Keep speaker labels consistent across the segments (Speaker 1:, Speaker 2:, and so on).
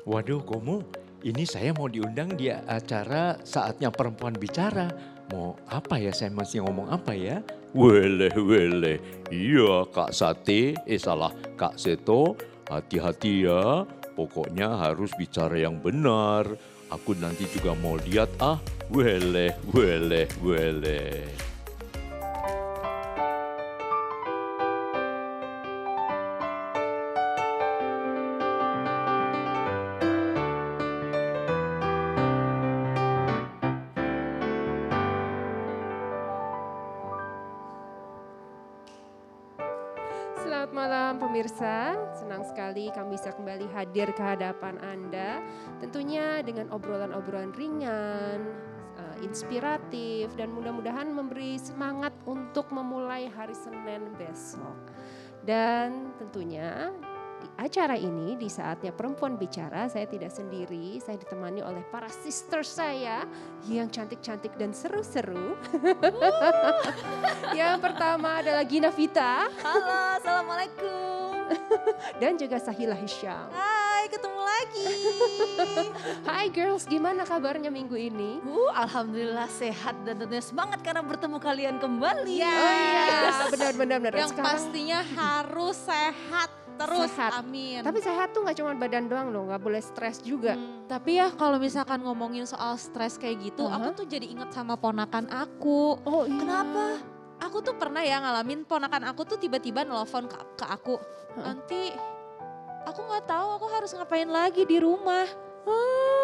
Speaker 1: Waduh, Komo, ini saya mau diundang di acara Saatnya Perempuan Bicara. Mau apa ya, saya masih ngomong apa ya? Weleh, weleh. Iya, Kak Sate, salah, Kak Seto. Hati-hati ya, pokoknya harus bicara yang benar. Aku nanti juga mau lihat weleh, weleh, weleh.
Speaker 2: Selamat malam pemirsa, senang sekali kami bisa kembali hadir ke hadapan Anda. Tentunya dengan obrolan-obrolan ringan, inspiratif dan mudah-mudahan memberi semangat untuk memulai hari Senin besok. Dan tentunya di acara ini, di Saatnya Perempuan Bicara, saya tidak sendiri, saya ditemani oleh para sister saya yang cantik-cantik dan seru-seru. Yang pertama adalah Gina Vita.
Speaker 3: Halo, assalamualaikum.
Speaker 2: Dan juga Sahila Hisham.
Speaker 3: Hai, ketemu lagi.
Speaker 2: Hai girls, gimana kabarnya minggu ini?
Speaker 3: Alhamdulillah sehat dan tentunya semangat karena bertemu kalian kembali.
Speaker 2: Oh iya, benar-benar.
Speaker 4: Yang pastinya harus sehat terus,
Speaker 2: Sehat.
Speaker 4: amin.
Speaker 2: Tapi sehat tuh gak cuma badan doang loh, gak boleh stres juga.
Speaker 4: Tapi ya kalau misalkan ngomongin soal stres kayak gitu, aku tuh jadi inget sama ponakan aku.
Speaker 2: Oh iya.
Speaker 3: Kenapa?
Speaker 4: Aku tuh pernah ya ngalamin ponakan aku tuh tiba-tiba nelfon ke aku. Nanti aku gak tahu aku harus ngapain lagi di rumah.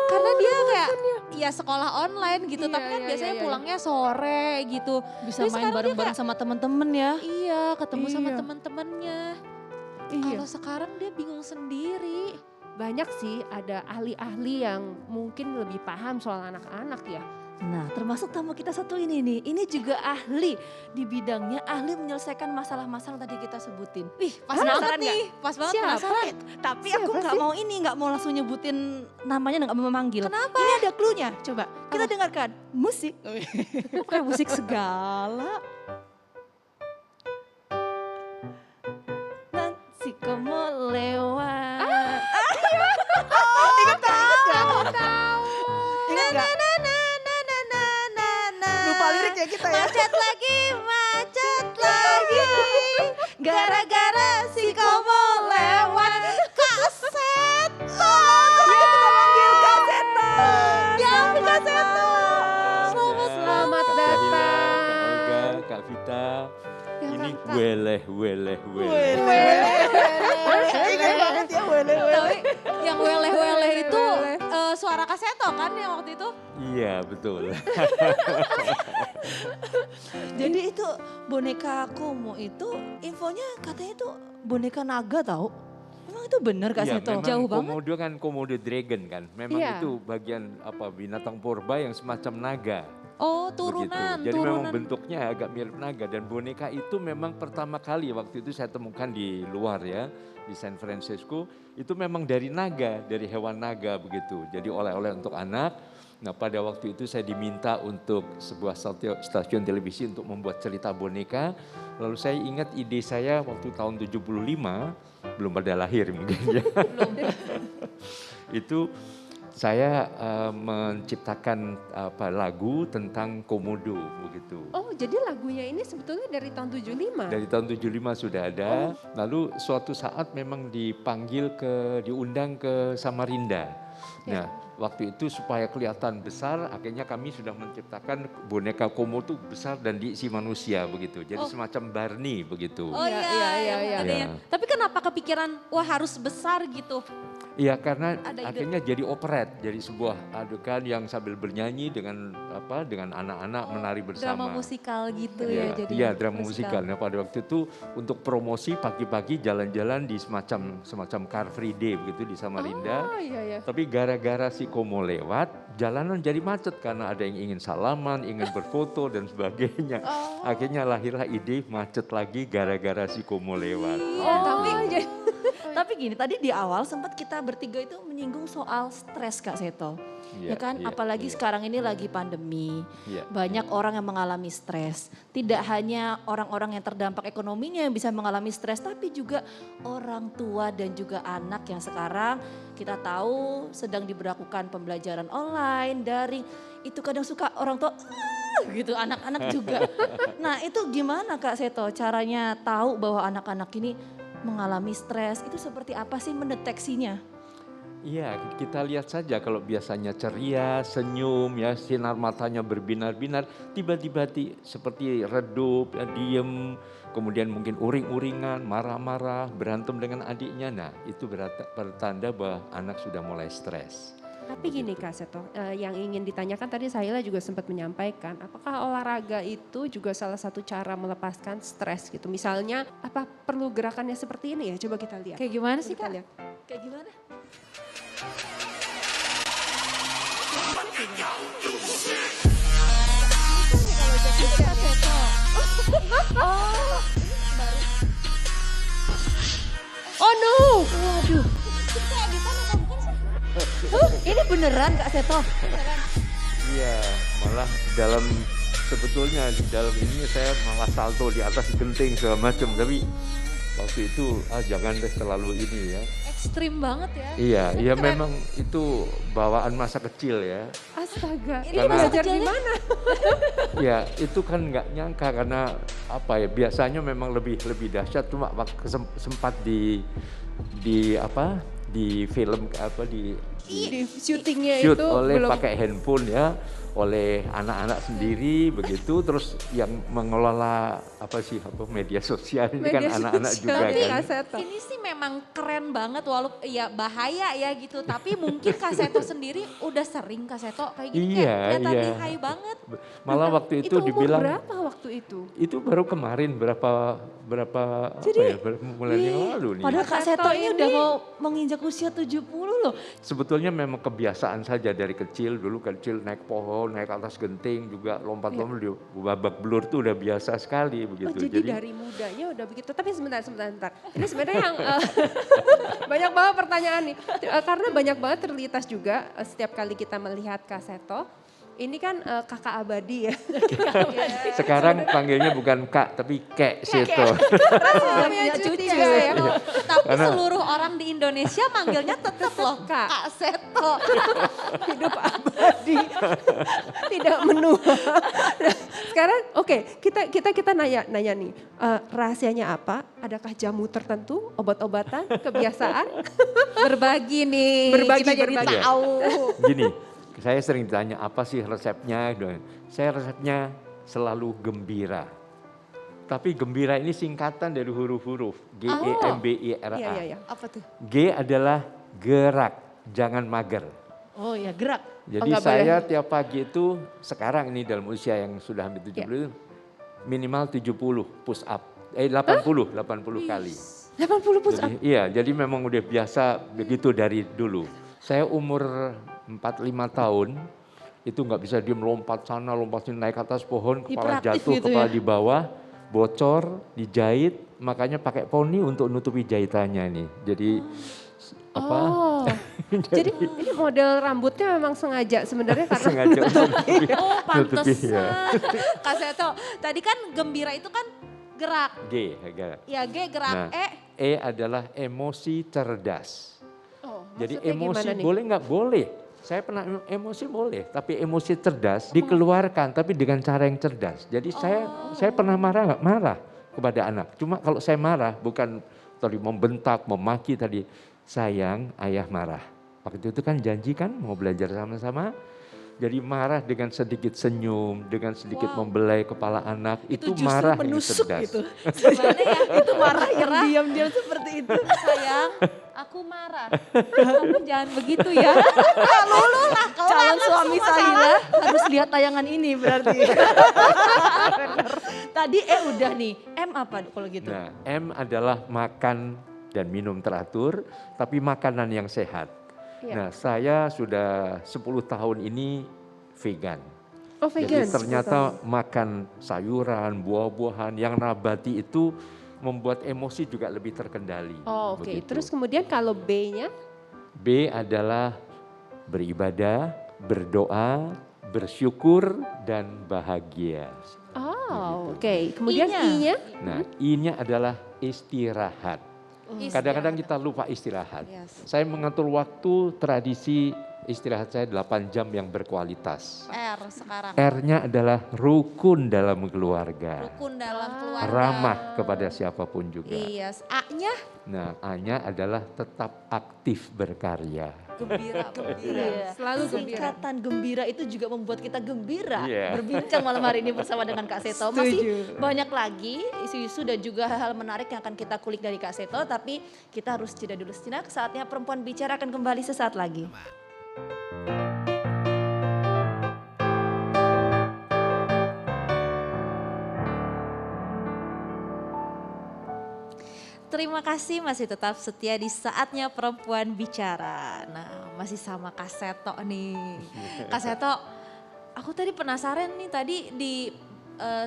Speaker 4: Karena dia kayak ya sekolah online gitu,
Speaker 2: Iya,
Speaker 4: tapi kan
Speaker 2: iya,
Speaker 4: biasanya
Speaker 2: iya.
Speaker 4: pulangnya sore gitu.
Speaker 3: Bisa
Speaker 4: Tapi
Speaker 3: main
Speaker 4: sekarang dia
Speaker 3: bareng-bareng sama temen-temen ya.
Speaker 4: Iya, ketemu sama
Speaker 2: Iya.
Speaker 4: teman-temannya.
Speaker 2: Iya.
Speaker 4: Kalau sekarang dia bingung sendiri.
Speaker 2: Banyak sih ada ahli-ahli yang mungkin lebih paham soal anak-anak ya.
Speaker 3: Nah, termasuk tamu kita satu ini nih. Ini juga ahli di bidangnya, ahli menyelesaikan masalah-masalah tadi kita sebutin.
Speaker 4: Ih, pas
Speaker 3: Penasaran
Speaker 4: banget
Speaker 3: nggak?
Speaker 4: nih. Pas banget
Speaker 2: Siapa?
Speaker 4: penasaran.
Speaker 3: Tapi
Speaker 2: Siapa
Speaker 3: aku nggak
Speaker 2: sih?
Speaker 3: mau nggak mau langsung nyebutin namanya dan nggak mau memanggil.
Speaker 4: Kenapa?
Speaker 3: Ini ada clue-nya, coba kita dengarkan musik. Pakai musik segala. Nanti kamu lewat. Ingat gak? Ingat gak? Lupa liriknya kita ya.
Speaker 4: Macet lagi. Gara-gara si komo lewat kaset.
Speaker 3: Kita panggil Kaseta.
Speaker 4: Ya ampun, Kaseta.
Speaker 2: Selamat
Speaker 1: Kak
Speaker 2: datang.
Speaker 1: Sahila, Kak Olga, Kak Vita.
Speaker 2: Ya,
Speaker 1: Ini
Speaker 2: Kak.
Speaker 1: weleh, weleh, weleh.
Speaker 3: Ingat banget ya wele.
Speaker 4: Tapi yang weleh-weleh itu suara Kaseto kan yang waktu itu?
Speaker 1: Iya, betul.
Speaker 3: Jadi itu boneka Komo itu infonya katanya itu boneka naga tahu. Emang itu benar Kak
Speaker 1: Iya,
Speaker 3: Seto?
Speaker 1: memang
Speaker 4: Jauh banget.
Speaker 1: komodo kan komodo dragon kan. Memang
Speaker 2: Iya.
Speaker 1: itu bagian binatang purba yang semacam naga.
Speaker 4: Oh,
Speaker 1: Begitu.
Speaker 4: turunan.
Speaker 1: Jadi memang bentuknya agak mirip naga dan boneka itu memang pertama kali waktu itu saya temukan di luar ya, di San Francisco, itu memang dari naga, dari hewan naga begitu. Jadi oleh-oleh untuk anak. Nah, pada waktu itu saya diminta untuk sebuah stasiun televisi untuk membuat cerita boneka. Lalu saya ingat ide saya waktu tahun 75, belum pada lahir mungkin ya. Itu saya menciptakan lagu tentang komodo begitu.
Speaker 2: Oh jadi lagunya ini sebetulnya dari tahun 75?
Speaker 1: Dari tahun 75 sudah ada. Lalu suatu saat memang diundang ke Samarinda. Nah, waktu itu supaya kelihatan besar, akhirnya kami sudah menciptakan boneka komodo besar dan diisi manusia begitu. Jadi semacam Barney begitu.
Speaker 4: Oh
Speaker 2: Iya,
Speaker 4: iya,
Speaker 2: iya,
Speaker 4: yang
Speaker 2: iya.
Speaker 4: gedenya.
Speaker 1: Iya.
Speaker 4: Tapi kenapa kepikiran wah harus besar gitu?
Speaker 1: Iya, karena
Speaker 4: Ada ide.
Speaker 1: akhirnya jadi operet, jadi sebuah adegan yang sambil bernyanyi dengan anak-anak menari bersama.
Speaker 4: Drama musikal gitu
Speaker 1: Iya,
Speaker 4: ya jadi.
Speaker 1: iya, drama musikal. Nah, pada waktu itu untuk promosi pagi-pagi jalan-jalan di semacam Car Free Day begitu di Samarinda.
Speaker 2: Oh iya.
Speaker 1: Tapi gara-gara si Komo lewat, jalanan jadi macet karena ada yang ingin salaman, ingin berfoto dan sebagainya. Akhirnya lahirlah ide macet lagi gara-gara si Komo lewat.
Speaker 2: Oh, tapi
Speaker 3: Tapi gini, tadi di awal sempat kita bertiga itu menyinggung soal stres Kak Seto.
Speaker 1: Iya,
Speaker 3: Ya kan,
Speaker 1: iya,
Speaker 3: apalagi
Speaker 1: iya.
Speaker 3: sekarang ini lagi pandemi.
Speaker 1: Iya.
Speaker 3: Banyak orang yang mengalami stres. Tidak hanya orang-orang yang terdampak ekonominya yang bisa mengalami stres, tapi juga orang tua dan juga anak yang sekarang kita tahu sedang diberlakukan pembelajaran online, daring. Itu kadang suka orang tua gitu, anak-anak juga. Nah itu gimana Kak Seto caranya tahu bahwa anak-anak ini mengalami stres, itu seperti apa sih mendeteksinya?
Speaker 1: Iya, kita lihat saja kalau biasanya ceria, senyum, ya sinar matanya berbinar-binar, tiba-tiba seperti redup, ya, diem, kemudian mungkin uring-uringan, marah-marah, berantem dengan adiknya. Nah, itu bertanda bahwa anak sudah mulai stres.
Speaker 2: Tapi gini Kak Seto, yang ingin ditanyakan tadi Sahila juga sempat menyampaikan, apakah olahraga itu juga salah satu cara melepaskan stres gitu? Misalnya, apa perlu gerakannya seperti ini ya? Coba kita lihat.
Speaker 4: Kayak gimana sih
Speaker 2: Kita
Speaker 4: Kak?
Speaker 2: lihat.
Speaker 3: Kayak gimana?
Speaker 2: Oh no!
Speaker 3: Waduh. Ini beneran Kak Seto?
Speaker 1: Iya, malah sebetulnya di dalam ini saya malah salto di atas genting segala macam, tapi waktu itu jangan deh terlalu ini ya.
Speaker 4: Ekstrim banget ya.
Speaker 1: Iya, iya
Speaker 4: Keren.
Speaker 1: memang itu bawaan masa kecil ya.
Speaker 2: Astaga,
Speaker 4: Ini
Speaker 2: ini
Speaker 1: Karena-
Speaker 2: belajar di mana?
Speaker 1: Ya itu kan nggak nyangka karena apa ya, biasanya memang lebih dahsyat, cuma sempat di film
Speaker 2: Di syutingnya
Speaker 1: shoot
Speaker 2: itu
Speaker 1: oleh
Speaker 2: belum.
Speaker 1: pakai handphone ya, oleh anak-anak sendiri begitu, terus yang mengelola media sosial ini kan
Speaker 2: Media
Speaker 1: anak-anak
Speaker 2: sosial
Speaker 1: juga
Speaker 2: di
Speaker 1: kan.
Speaker 2: Kak Seto.
Speaker 4: Ini sih memang keren banget walaupun ya bahaya ya gitu. Tapi mungkin Kak Seto sendiri udah sering Kak Seto kayak gini
Speaker 1: Iya,
Speaker 4: kayak kelihatan
Speaker 1: iya.
Speaker 4: lihai banget.
Speaker 1: Malah waktu itu
Speaker 2: umur
Speaker 1: dibilang
Speaker 2: berapa waktu itu?
Speaker 1: itu baru kemarin berapa
Speaker 2: Jadi,
Speaker 1: berapa bulan yang lalu nih.
Speaker 3: Padahal Kak
Speaker 2: Kak
Speaker 3: Seto
Speaker 2: Seto
Speaker 3: ini
Speaker 2: ini
Speaker 3: udah mau menginjak usia 70 loh.
Speaker 1: Sebetulnya memang kebiasaan saja dari kecil, dulu kecil naik pohon, naik atas genting juga lompat-lompat di babak belur tuh udah biasa sekali
Speaker 2: Oh,
Speaker 1: begitu.
Speaker 2: jadi dari mudanya udah begitu. Tapi sebentar. Ini sebenarnya yang banyak banget pertanyaan nih. Karena banyak banget terlintas juga setiap kali kita melihat Kak Seto. Ini kan kakak abadi ya.
Speaker 1: sekarang panggilnya bukan Kak tapi Kek Seto.
Speaker 2: Namanya cuti ya.
Speaker 4: Tapi
Speaker 1: Karena-
Speaker 4: seluruh orang di Indonesia manggilnya tetap loh
Speaker 2: Kak.
Speaker 4: Kak Seto.
Speaker 2: Hidup abadi. Tidak menua. Nah, sekarang oke, kita nanya nih. Rahasianya apa? Adakah jamu tertentu, obat-obatan, kebiasaan?
Speaker 4: Berbagi nih.
Speaker 2: Berbagi,
Speaker 4: kita jadi
Speaker 2: berbagi.
Speaker 4: tahu.
Speaker 1: Gini, saya sering ditanya apa sih resepnya? Saya resepnya selalu gembira. Tapi gembira ini singkatan dari huruf-huruf GEMBIRA.
Speaker 2: Iya.
Speaker 4: Apa tuh?
Speaker 1: G adalah gerak, jangan mager.
Speaker 3: Oh ya gerak.
Speaker 1: Jadi
Speaker 2: nggak
Speaker 1: saya tiap pagi itu sekarang ini dalam usia yang sudah hampir 70 minimal 70 push up. 80 kali.
Speaker 2: 80 push up.
Speaker 1: Iya, jadi memang udah biasa begitu dari dulu. Saya umur 45 tahun itu nggak bisa diem, lompat sana, lompat sini, naik atas pohon, kepala
Speaker 3: Hiperaktif
Speaker 1: jatuh,
Speaker 3: gitu
Speaker 1: kepala
Speaker 3: ya?
Speaker 1: di bawah, bocor, dijahit, makanya pakai poni untuk nutupi jahitannya nih. Jadi
Speaker 2: Oh, jadi ini model rambutnya memang sengaja sebenarnya karena
Speaker 1: sengaja untuk nutupi,
Speaker 4: Oh
Speaker 1: nutupi, ya.
Speaker 4: pantesan. Kak Seto, tadi kan gembira itu kan gerak.
Speaker 1: G, agak.
Speaker 4: Ya G gerak.
Speaker 1: Nah, E adalah emosi cerdas.
Speaker 2: Oh,
Speaker 1: Jadi
Speaker 2: maksudnya
Speaker 1: emosi
Speaker 2: gimana nih?
Speaker 1: boleh nggak? Boleh. Saya pernah emosi boleh, tapi emosi cerdas dikeluarkan, tapi dengan cara yang cerdas. Jadi saya pernah marah nggak? Marah kepada anak. Cuma kalau saya marah bukan tadi membentak, memaki tadi. Sayang, ayah marah. Waktu itu kan janji kan mau belajar sama-sama. Jadi marah dengan sedikit senyum, dengan sedikit membelai kepala anak. Itu
Speaker 3: justru
Speaker 1: marah yang
Speaker 3: menusuk
Speaker 1: cerdas.
Speaker 3: gitu.
Speaker 4: Gimana ya?
Speaker 3: Itu marah yang diam-diam seperti itu.
Speaker 4: Sayang, aku marah. Kamu jangan begitu ya. Lulu lah,
Speaker 3: Calon suami saya harus lihat tayangan ini berarti. Bener. Tadi udah nih, M apa kalau gitu?
Speaker 1: Nah, M adalah makan dan minum teratur, tapi makanan yang sehat.
Speaker 2: Iya.
Speaker 1: Nah, saya sudah 10 tahun ini vegan.
Speaker 2: Oh vegan.
Speaker 1: Jadi ternyata makan sayuran, buah-buahan yang nabati itu membuat emosi juga lebih terkendali.
Speaker 2: Oh, oke.
Speaker 1: begitu.
Speaker 2: Terus kemudian kalau B-nya?
Speaker 1: B adalah beribadah, berdoa, bersyukur, dan bahagia.
Speaker 2: Oh, oke. Kemudian
Speaker 3: I-nya?
Speaker 2: I-nya?
Speaker 1: Nah, I-nya adalah istirahat. Kadang-kadang kita lupa istirahat.
Speaker 4: Yes.
Speaker 1: Saya mengatur waktu tradisi istirahat saya 8 jam yang berkualitas.
Speaker 4: R sekarang.
Speaker 1: R-nya adalah rukun dalam keluarga.
Speaker 4: Rukun dalam keluarga.
Speaker 1: Ramah kepada siapapun juga.
Speaker 4: Iya. A-nya
Speaker 1: Nah, A-nya adalah tetap aktif berkarya.
Speaker 4: gembira.
Speaker 3: Iya.
Speaker 2: Selalu gembira.
Speaker 3: Singkatan gembira itu juga membuat kita gembira.
Speaker 1: Iya.
Speaker 3: Berbincang malam hari ini bersama dengan Kak Seto.
Speaker 2: Setuju.
Speaker 3: Masih banyak lagi isu-isu dan juga hal-hal menarik yang akan kita kulik dari Kak Seto. Tapi kita harus jeda dulu sejenak. Saatnya Perempuan Bicara akan kembali sesaat lagi.
Speaker 4: Terima kasih masih tetap setia di saatnya Perempuan Bicara. Nah, masih sama Kak Seto nih. Kak Seto, aku tadi penasaran nih, tadi di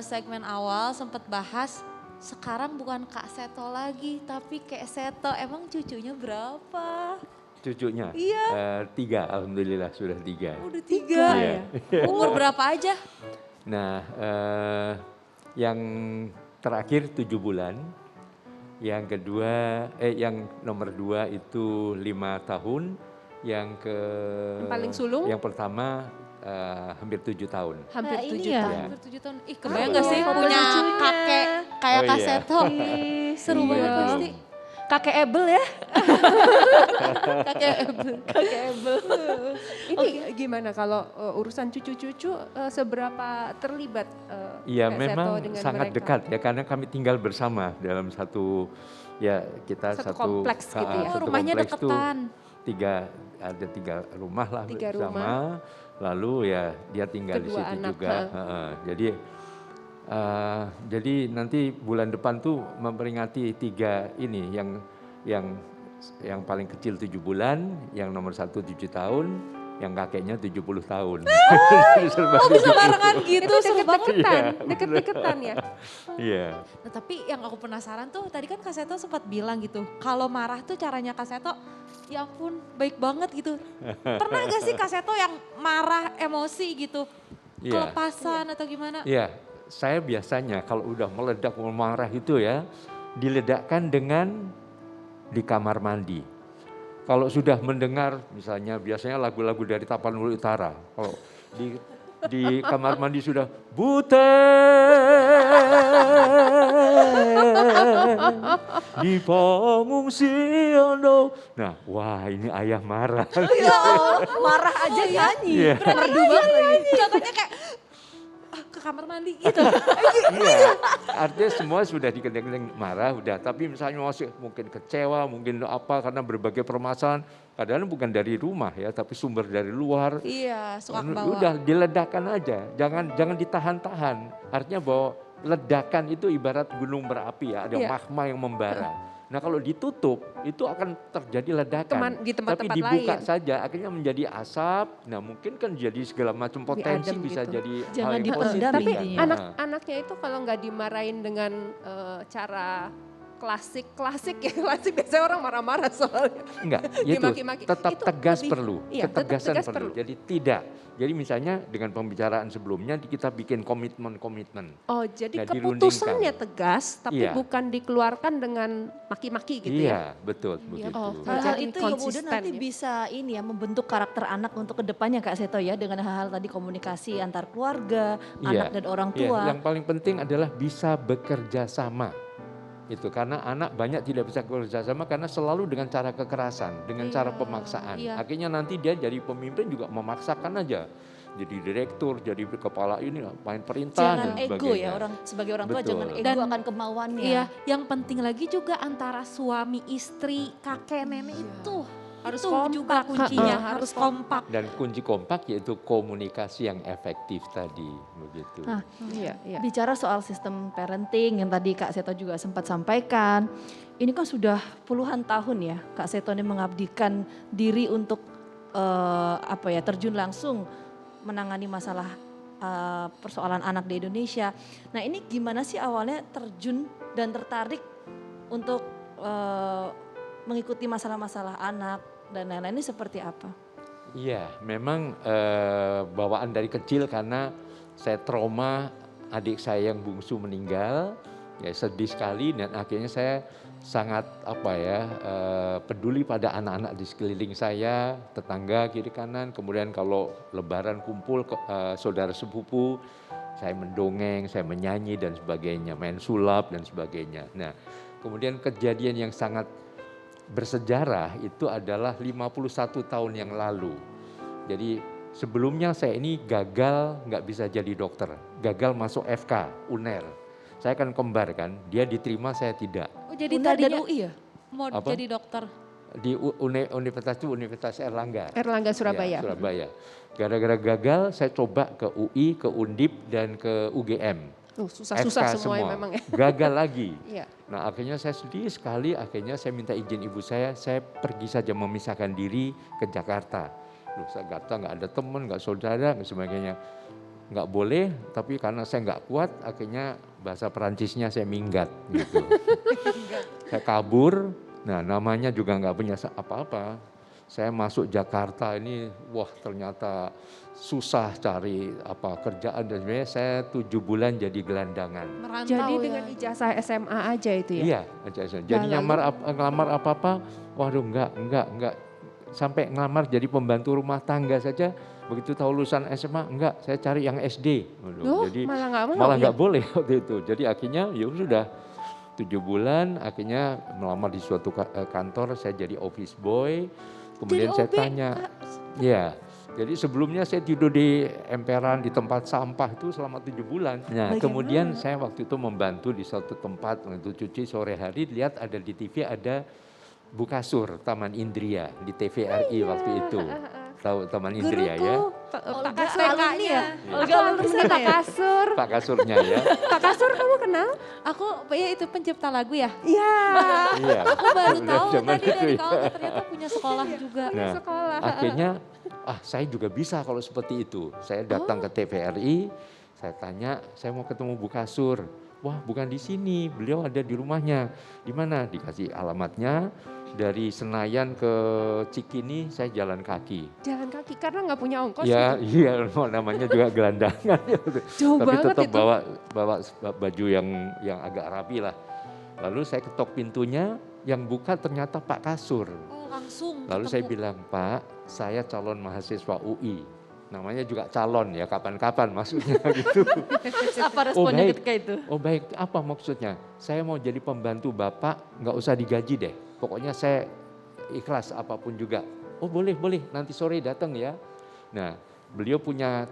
Speaker 4: segmen awal sempat bahas sekarang bukan Kak Seto lagi tapi Kak Seto. Emang cucunya berapa?
Speaker 1: Cucunya?
Speaker 4: Iya.
Speaker 1: 3, alhamdulillah sudah 3.
Speaker 4: Udah 3.
Speaker 1: Iya.
Speaker 4: Umur berapa aja?
Speaker 1: Nah, yang terakhir 7 bulan. Yang kedua, yang nomor 2 itu 5 tahun. Yang
Speaker 2: paling sulung?
Speaker 1: Yang pertama hampir 7 tahun.
Speaker 2: Hampir
Speaker 3: Nah, ini
Speaker 2: 7
Speaker 3: ya.
Speaker 2: tahun.
Speaker 1: Ya.
Speaker 4: Hampir 7 tahun. Ih, kebayang
Speaker 3: Ah,
Speaker 4: gak sih
Speaker 3: iya.
Speaker 4: punya
Speaker 3: Lucunya.
Speaker 4: kakek kayak
Speaker 1: Oh,
Speaker 4: Kak
Speaker 1: iya.
Speaker 4: Seto? Seru
Speaker 1: Iya,
Speaker 4: banget
Speaker 1: belum.
Speaker 4: pasti.
Speaker 3: Kakek Ebel ya.
Speaker 4: Kakek
Speaker 3: Kakek Ebel.
Speaker 2: Ini gimana kalau urusan cucu-cucu seberapa terlibat
Speaker 1: Iya,
Speaker 2: Kak Seto
Speaker 1: memang
Speaker 2: dengan
Speaker 1: sangat
Speaker 2: mereka?
Speaker 1: dekat ya, karena kami tinggal bersama dalam satu, ya kita
Speaker 2: Satu kompleks gitu ya?
Speaker 4: Oh,
Speaker 1: satu
Speaker 4: rumahnya
Speaker 1: kompleks tuh
Speaker 4: deketan.
Speaker 1: ada 3 rumah lah
Speaker 2: 3
Speaker 1: bersama. Lalu ya dia tinggal di
Speaker 2: Kedua
Speaker 1: situ
Speaker 2: anak,
Speaker 1: juga. Jadi nanti bulan depan tuh memperingati 3 ini yang paling kecil 7 bulan, yang nomor 1 7 tahun, yang kakeknya 70 tahun.
Speaker 4: Oh, bisa barengan gitu,
Speaker 2: Itu
Speaker 4: seru banget.
Speaker 2: deket-deketan,
Speaker 1: Iya.
Speaker 2: deket-deketan ya.
Speaker 1: Iya.
Speaker 4: Nah, tapi yang aku penasaran tuh tadi kan Kak Seto sempat bilang gitu, kalau marah tuh caranya Kak Seto, ya ampun baik banget gitu. Pernah gak sih Kak Seto yang marah emosi gitu,
Speaker 1: Iya.
Speaker 4: kelepasan atau gimana?
Speaker 1: Iya, saya biasanya kalau udah meledak mau marah itu ya, diledakkan dengan di kamar mandi. Kalau sudah mendengar misalnya biasanya lagu-lagu dari Tapanuli Utara, kalau di kamar mandi sudah di pengungsian. Nah, wah ini ayah marah.
Speaker 3: Ya Allah, marah aja nyanyi.
Speaker 1: Iya.
Speaker 3: Merdu banget lagi.
Speaker 4: Contohnya kayak ke kamar mandi gitu.
Speaker 1: Iya, artinya semua sudah dikendeng-kendeng marah udah, tapi misalnya masih mungkin kecewa, mungkin apa karena berbagai permasalahan, kadang bukan dari rumah ya, tapi sumber dari luar.
Speaker 4: Iya, suka kebawa.
Speaker 1: Udah diledakkan aja, jangan ditahan-tahan. Artinya bahwa ledakan itu ibarat gunung berapi ya, ada
Speaker 2: Iya.
Speaker 1: magma yang membara. Nah kalau ditutup itu akan terjadi ledakan.
Speaker 2: Di
Speaker 1: Tapi
Speaker 2: tempat-tempat
Speaker 1: dibuka
Speaker 2: lain.
Speaker 1: saja akhirnya menjadi asap. Nah mungkin kan jadi segala macam potensi
Speaker 2: Diadem
Speaker 1: bisa
Speaker 2: gitu.
Speaker 1: jadi
Speaker 3: Jangan
Speaker 1: hal yang
Speaker 3: dipendam
Speaker 1: positif.
Speaker 2: Tapi
Speaker 3: intinya.
Speaker 1: kan.
Speaker 2: anak-anaknya itu kalau nggak dimarahin dengan cara klasik ya, klasik biasanya orang marah-marah soalnya.
Speaker 1: Enggak, itu
Speaker 2: Dimaki-maki.
Speaker 1: tetap
Speaker 2: Itu
Speaker 1: tegas
Speaker 2: lebih-
Speaker 1: perlu,
Speaker 2: iya, tetap
Speaker 1: ketegasan
Speaker 2: tegas
Speaker 1: perlu.
Speaker 2: perlu.
Speaker 1: Jadi tidak. Jadi misalnya dengan pembicaraan sebelumnya kita bikin komitmen.
Speaker 2: Oh, jadi
Speaker 1: Nah,
Speaker 2: keputusannya
Speaker 1: dirundingkan.
Speaker 2: tegas, tapi
Speaker 1: Iya.
Speaker 2: bukan dikeluarkan dengan maki-maki gitu ya.
Speaker 1: Iya, betul begitu.
Speaker 2: Oh,
Speaker 3: Hal-hal
Speaker 2: Jadi
Speaker 3: itu yang kemudian
Speaker 2: konsisten
Speaker 3: nanti
Speaker 2: ya.
Speaker 3: bisa ini ya membentuk karakter anak untuk kedepannya Kak Seto ya dengan hal-hal tadi komunikasi antar keluarga,
Speaker 1: Iya,
Speaker 3: anak dan orang
Speaker 1: Iya,
Speaker 3: tua.
Speaker 1: yang paling penting adalah bisa bekerja sama. Itu karena anak banyak tidak bisa bekerja sama karena selalu dengan cara kekerasan, dengan cara
Speaker 4: Iya,
Speaker 1: pemaksaan.
Speaker 4: iya.
Speaker 1: Akhirnya nanti dia jadi pemimpin juga memaksakan aja. Jadi direktur, jadi kepala ini main perintah
Speaker 3: Jangan
Speaker 1: dan
Speaker 3: ego
Speaker 1: sebagainya.
Speaker 3: ya orang sebagai orang tua
Speaker 1: Betul.
Speaker 3: jangan ego
Speaker 4: Dan-
Speaker 3: akan kemauannya.
Speaker 4: Iya, yang penting lagi juga antara suami, istri, kakek, nenek itu
Speaker 2: Harus
Speaker 4: itu
Speaker 2: kompak.
Speaker 4: juga kuncinya,
Speaker 2: Ha-ha,
Speaker 4: harus
Speaker 2: harus
Speaker 4: kompak.
Speaker 1: Dan kunci kompak yaitu komunikasi yang efektif tadi, begitu.
Speaker 3: Nah,
Speaker 2: Iya, iya.
Speaker 3: Bicara soal sistem parenting yang tadi Kak Seto juga sempat sampaikan, ini kan sudah puluhan tahun ya Kak Seto ini mengabdikan diri untuk terjun langsung menangani masalah persoalan anak di Indonesia. Nah ini gimana sih awalnya terjun dan tertarik untuk mengikuti masalah-masalah anak dan lain-lain ini seperti apa?
Speaker 1: Iya, memang bawaan dari kecil karena saya trauma adik saya yang bungsu meninggal, ya sedih sekali dan akhirnya saya sangat peduli pada anak-anak di sekeliling saya, tetangga kiri kanan, kemudian kalau lebaran kumpul saudara sepupu, saya mendongeng, saya menyanyi dan sebagainya, main sulap dan sebagainya. Nah, kemudian kejadian yang sangat bersejarah itu adalah 51 tahun yang lalu. Jadi sebelumnya saya ini gagal nggak bisa jadi dokter, gagal masuk FK, UNER. Saya kan kembar kan, dia diterima saya tidak.
Speaker 4: Oh jadi
Speaker 3: Uner dan
Speaker 4: tadinya
Speaker 3: UI ya?
Speaker 4: mau
Speaker 1: Apa?
Speaker 4: jadi dokter.
Speaker 1: Di universitas itu Universitas Erlangga.
Speaker 2: Erlangga Surabaya.
Speaker 1: Ya, Surabaya. Gara-gara gagal saya coba ke UI, ke Undip dan ke UGM.
Speaker 2: Susah-susah
Speaker 1: FK
Speaker 2: semuanya
Speaker 1: semua.
Speaker 2: memang ya.
Speaker 1: Gagal lagi.
Speaker 2: Iya.
Speaker 1: Nah akhirnya saya sedih sekali, akhirnya saya minta izin ibu saya pergi saja memisahkan diri ke Jakarta. Loh, Jakarta nggak ada teman, nggak saudara, nggak sebagainya. Nggak boleh, tapi karena saya nggak kuat, akhirnya bahasa Perancisnya saya minggat gitu. Saya kabur, nah namanya juga nggak punya apa-apa. Saya masuk Jakarta ini, wah ternyata susah cari kerjaan dan sebenarnya saya 7 bulan jadi gelandangan.
Speaker 4: Merantau
Speaker 2: Jadi
Speaker 4: ya.
Speaker 2: dengan ijazah SMA aja itu ya?
Speaker 1: Iya, jadi ngelamar apa-apa, waduh enggak. Sampai ngelamar jadi pembantu rumah tangga saja, begitu tahu lulusan SMA, enggak, saya cari yang SD. Waduh,
Speaker 2: Loh,
Speaker 1: jadi
Speaker 2: malah nggak mau
Speaker 1: malah
Speaker 2: ya?
Speaker 1: nggak boleh waktu itu. Jadi akhirnya ya sudah 7 bulan, akhirnya melamar di suatu kantor, saya jadi office boy. Kemudian saya
Speaker 3: OB,
Speaker 1: tanya, ya, jadi sebelumnya saya tidur di emperan di tempat sampah itu selama 7 bulan. Nah,
Speaker 3: Bagaimana?
Speaker 1: kemudian saya waktu itu membantu di suatu tempat untuk cuci sore hari, lihat ada di TV ada Bukasur Taman Indria di TVRI waktu itu. Tahu Taman Indria ya?
Speaker 2: Pak
Speaker 3: Kasur
Speaker 2: Kasur.
Speaker 3: alumni ya?
Speaker 2: Aku
Speaker 3: Olga
Speaker 2: alumni
Speaker 3: lulusan
Speaker 2: Pak
Speaker 3: ya?
Speaker 2: Kasur.
Speaker 1: Pak Kasurnya ya.
Speaker 2: Pak Kasur kamu kenal?
Speaker 4: Aku ya itu pencipta lagu ya.
Speaker 2: Iya.
Speaker 1: Iya.
Speaker 4: Aku baru
Speaker 1: Udah
Speaker 4: tahu
Speaker 1: zaman
Speaker 4: tadi
Speaker 1: itu
Speaker 4: dari
Speaker 1: ya.
Speaker 4: kamu ternyata punya sekolah juga.
Speaker 2: Punya
Speaker 1: Nah,
Speaker 2: sekolah.
Speaker 1: akhirnya saya juga bisa kalau seperti itu. Saya datang ke TVRI, saya tanya, saya mau ketemu Bu Kasur. Wah, bukan di sini, beliau ada di rumahnya. Di mana? Dikasih alamatnya. Dari Senayan ke Cikini saya jalan kaki.
Speaker 2: Jalan kaki karena nggak punya ongkos
Speaker 1: Ya,
Speaker 2: gitu.
Speaker 1: iya namanya juga gelandangan.
Speaker 2: Jauh
Speaker 1: Tapi
Speaker 2: banget
Speaker 1: tetap
Speaker 2: itu.
Speaker 1: bawa baju yang agak rapi lah. Lalu saya ketok pintunya, yang buka ternyata Pak Kasur.
Speaker 4: Oh, langsung
Speaker 1: Lalu saya
Speaker 4: ketemu.
Speaker 1: bilang, Pak, saya calon mahasiswa UI. Namanya juga calon ya, kapan-kapan maksudnya gitu.
Speaker 3: Terus apa responnya
Speaker 1: baik.
Speaker 3: ketika itu?
Speaker 1: Oh baik, apa maksudnya? Saya mau jadi pembantu Bapak, nggak usah digaji deh. Pokoknya saya ikhlas apapun juga. Oh boleh, nanti sore datang ya. Nah, beliau punya